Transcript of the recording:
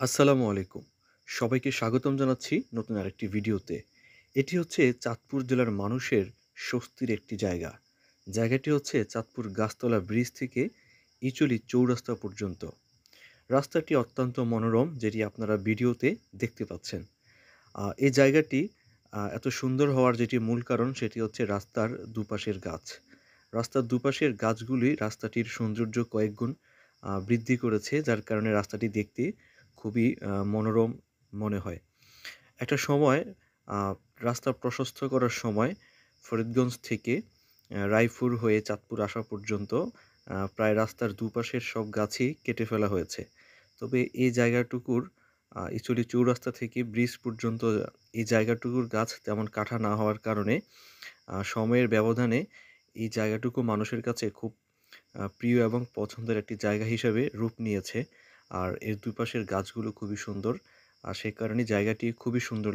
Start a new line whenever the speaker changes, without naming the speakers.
আসসালামু আলাইকুম। সবাইকে স্বাগতম জানাচ্ছি নতুন আরেকটি ভিডিওতে। এটি হচ্ছে চাঁদপুর জেলার মানুষের স্বস্তির একটি জায়গা। জায়গাটি হচ্ছে চাঁদপুর গাছতলা ব্রিজ থেকে ইচুলি চৌরাস্তা পর্যন্ত। রাস্তাটি অত্যন্ত মনোরম, যেটি আপনারা ভিডিওতে দেখতে পাচ্ছেন। এই জায়গাটি এত সুন্দর হওয়ার যেটি মূল কারণ সেটি হচ্ছে রাস্তার দুপাশের গাছ। রাস্তার দুপাশের গাছগুলি রাস্তাটির সৌন্দর্য কয়েক গুণ বৃদ্ধি করেছে, যার কারণে রাস্তাটি দেখতে খুবই মনোরম মনে হয়। একটা সময় আ রাস্তা প্রশস্ত করার সময় ফরিদগঞ্জ থেকে রায়পুর হয়ে চাঁদপুর আসা পর্যন্ত প্রায় রাস্তার দুপাশের সব গাছই কেটে ফেলা হয়েছে। তবে এই জায়গাটুকুর ইচুলি চৌরাস্তা থেকে ব্রিজ পর্যন্ত এই জায়গাটুকুর গাছ তেমন কাটা না হওয়ার কারণে সময়ের ব্যবধানে এই জায়গাটুকু মানুষের কাছে খুব প্রিয় এবং পছন্দের একটি জায়গা হিসেবে রূপ নিয়েছে। আর এর দুপাশের গাছগুলো খুবই সুন্দর। সে কারণে জায়গাটি খুবই সুন্দর।